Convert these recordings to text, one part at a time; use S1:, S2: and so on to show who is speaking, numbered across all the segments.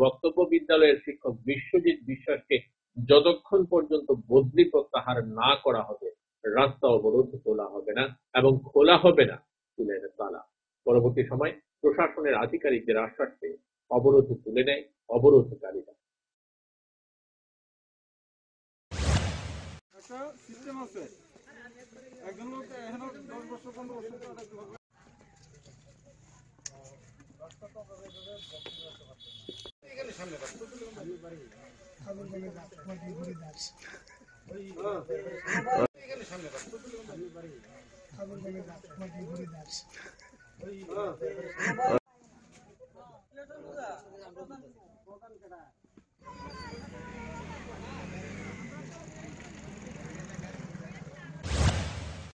S1: বক্তব্য, বিদ্যালয়ের শিক্ষক বিশ্বজিৎ বিশ্বাসকে যতক্ষণ পর্যন্ত বদলি প্রত্যাহার না করা হবে রাস্তা অবরোধ তোলা হবে না এবং খোলা হবে না স্কুলের তালা। পরবর্তী সময় প্রশাসনের আধিকারিকদের আশ্বাস পেয়ে অবরোধ তুলে নেয় অবরোধকারীরা।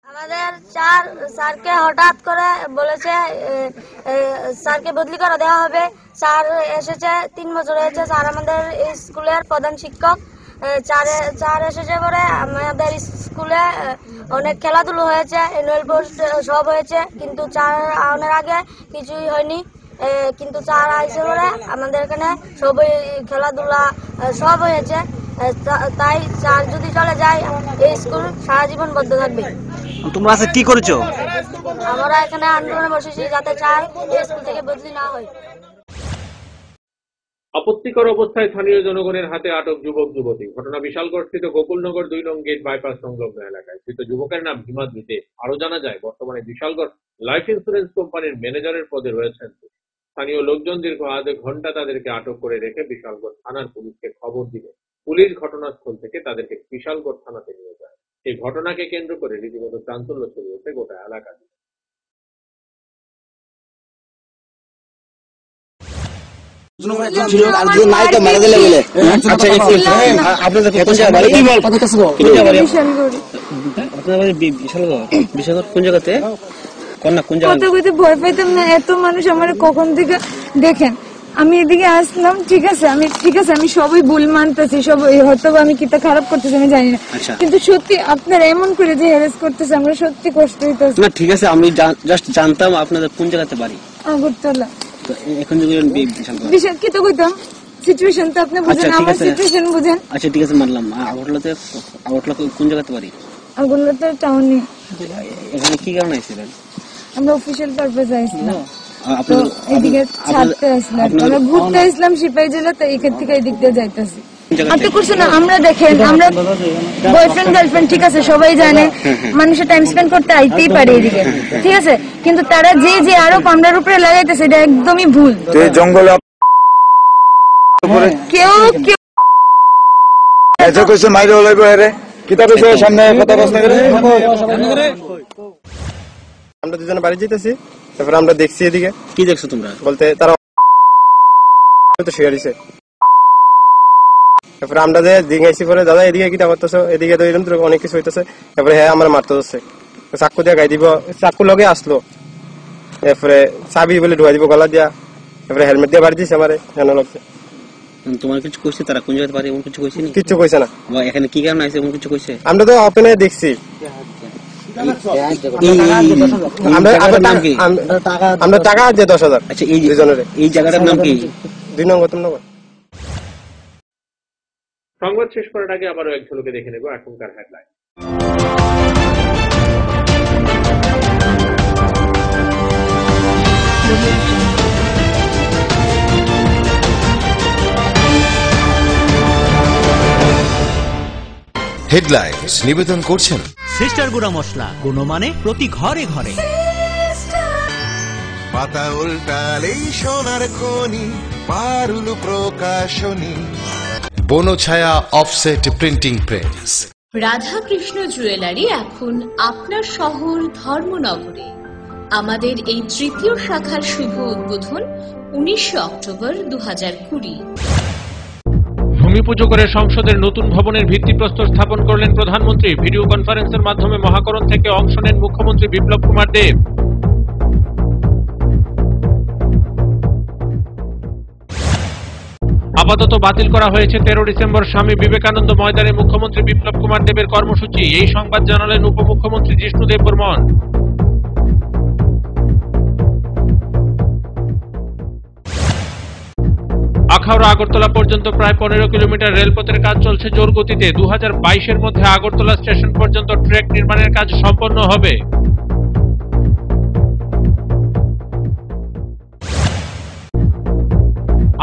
S2: আমাদের স্যারকে হঠাৎ করে বলেছে স্যারকে বদলি করে দেওয়া হবে। স্যার এসেছে 3 বছর হয়েছে, স্যার আমাদের স্কুলের প্রধান শিক্ষক। স্যার এসেছে পরে আমাদের স্কুলে অনেক খেলাধুলো হয়েছে, অ্যানুয়াল পোস্ট সব হয়েছে, কিন্তু স্যার আনার আগে কিছুই হয়নি। কিন্তু স্যার আইসে পরে আমাদের এখানে সবই খেলাধুলা সব হয়েছে। তাই স্যার যদি চলে যায় এই স্কুল সারা জীবন বদ্ধ থাকবে।
S3: তোমরা আজকে কি করেছো?
S2: আমরা এখানে আন্দোলনে বসেছি যাতে চাই এই স্কুল থেকে বদলি না হয়।
S1: আপত্তিকর অবস্থায় স্থানীয় জনগণের হাতে আটক যুবক যুবতী। ঘটনা বিশালগড় স্থিত গোকুলনগর 2 নং গেট বাইপাস সংলগ্ন এলাকায়। ধৃত যুবকের নাম হিমাদ ভিতে। আরো জানা যায়, বর্তমানে বিশালগড় লাইফ ইন্স্যুরেন্স কোম্পানির ম্যানেজারের পদে রয়েছেন। স্থানীয় লোকজন দীর্ঘ আধা ঘন্টা তাদেরকে আটক করে রেখে বিশালগড় থানার পুলিশকে খবর দিলে পুলিশ ঘটনাস্থল থেকে তাদেরকে বিশালগড় থানাতে নিয়ে যায়। এই ঘটনাকে কেন্দ্র করে রীতিমতো চাঞ্চল্য ছড়িয়েছে গোটা এলাকা।
S4: ভয় পাইতাম না, এত মানুষ আমার কখন থেকে দেখেন। আমি এদিকে আসলাম, ঠিক আছে আমি সবই ভুল মানতেছি, সব হয়তো আমি কিটা খারাপ করতেছি আমি জানি না, কিন্তু সত্যি আপনারা এমন করে যে হ্যারাস করতেছে আমরা সত্যি কষ্ট হইতেছে।
S3: না ঠিক আছে, আমি জাস্ট জানতাম আপনাদের কোন জায়গাতে বাড়ি।
S4: আগরতলা।
S3: এখন
S4: বিশাল কি তো কইতাম সিচুয়েশন তো আপনি বুঝেন, আমার সিচুয়েশন বুঝেন।
S3: আচ্ছা ঠিক আছে মানলাম। আগরতলা কোন জায়গাতে বাড়ি?
S4: আগরতলা টাউনে।
S3: এখানে কি কারণে আইছিলেন?
S4: আমরা অফিশিয়াল পারপাসে আইছিলাম, এদিকে ছাড়তে আসলাম, আমরা ঘুরতে আসলাম সিপাহী জেলা, তো এখান থেকে এদিক দিয়ে যাইতেছি। আপনি করছেন না, আমরা দেখেন আমরা বয়ফ্রেন্ড গার্লফ্রেন্ড ঠিক আছে সবাই জানে, মানুষের টাইম স্পেন্ড করতে আইতেই পারে এদিকে, ঠিক আছে, কিন্তু তারা যে আরোপ আমরার উপরে লাগাইতেছে এটা একদমই ভুল।
S5: জঙ্গল
S4: কেউ
S5: আমরা দুজনে বাড়ি যেতেছি, তারপরে আমরা দেখছি এদিকে।
S3: কি দেখছো তোমরা?
S5: বলতে তারা শুয়ে দিছে, তারপরে আমরা যে দিকে পরে দাদা এদিকে কিটা করতেছো, এদিকে তো এরকম অনেক কিছু হইতেছে। তারপরে হ্যাঁ আমার মারতে হচ্ছে, চাকু দিয়ে গাই দিব, চাকু লগে আসলো, এরপরে চাবি বলে ঢুকাই দিব গলা দিয়া, তারপরে হেলমেট দিয়ে বাড়ি দিছে আমারে কেন লাগছে।
S3: তোমার কিছু কইছে তারা? কোন জায়গাতে বাড়ি এমন কিছু কইছে?
S5: কিছু কইছে না।
S3: এখানে কি কারণে আইছে এমন কিছু কইছে?
S5: আমরা তো ওপেনে দেখছি। আমরা টাকা দিয়ে 10,000।
S3: আচ্ছা এই জায়গাটার নাম কি?
S5: 2 নং গৌতমনগর।
S1: সংবাদ শেষ করার আগে আবারও এক ঝলকে দেখে নেব এখনকার হেডলাইন।
S6: হেডলাইন্স নিবেদন করছেন
S7: সিস্টার গুঁড়া মশলা, গুণমানে প্রতি ঘরে ঘরে।
S6: পাতা উল্টালেই সোনার খনি, Parul Prakashani, Banchhaya offset printing press.
S8: Radhakrishna jewellery এখন আপনার শহর ধর্মনগরে। আমাদের এই 3য় শাখার শুভ উদ্বোধন 19 অক্টোবর 2020।
S1: ভূমি পুজো করে সংসদের নতুন ভবনের ভিত্তিপ্রস্তর স্থাপন করলেন প্রধানমন্ত্রী। ভিডিও কনফারেন্সের মাধ্যমে মহাকরণ থেকে অংশ নেন মুখ্যমন্ত্রী বিপ্লব কুমার দেব। আপাতত বাতিল করা হয়েছে 13 ডিসেম্বর স্বামী বিবেকানন্দ ময়দানে মুখ্যমন্ত্রী বিপ্লব কুমার দেবের কর্মসূচি। এই সংবাদ জানালেন উপমুখ্যমন্ত্রী জিষ্ণুদেব বর্মন। আখাউড়া আগরতলা পর্যন্ত প্রায় 15 কিলোমিটার রেলপথের কাজ চলছে জোর গতিতে। 2022-এর মধ্যে আগরতলা স্টেশন পর্যন্ত ট্র্যাক নির্মাণের কাজ সম্পন্ন হবে।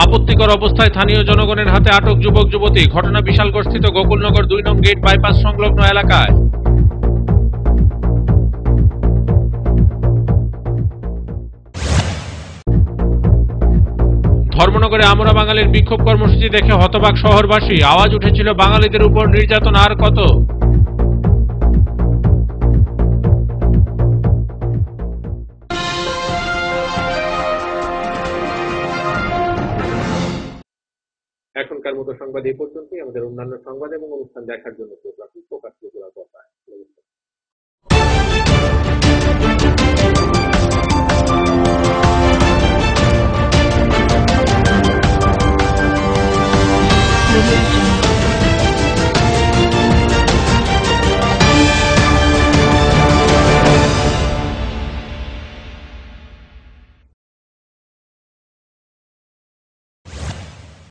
S1: আপত্তিকর অবস্থায় স্থানীয় জনগণের হাতে আটক যুবক যুবতী। ঘটনা বিশালগড়স্থিত গোকুলনগর 2 নং গেট বাইপাস সংলগ্ন এলাকায়। ধর্মনগরে আমরা বাঙালির বিক্ষোভ কর্মসূচি দেখে হতবাক শহরবাসী। আওয়াজ উঠেছিল বাঙালিদের উপর নির্যাতন আর কত। এখনকার মতো সংবাদ এই পর্যন্তই। আমাদের অন্যান্য সংবাদ এবং অনুষ্ঠান দেখার জন্য প্রকাশ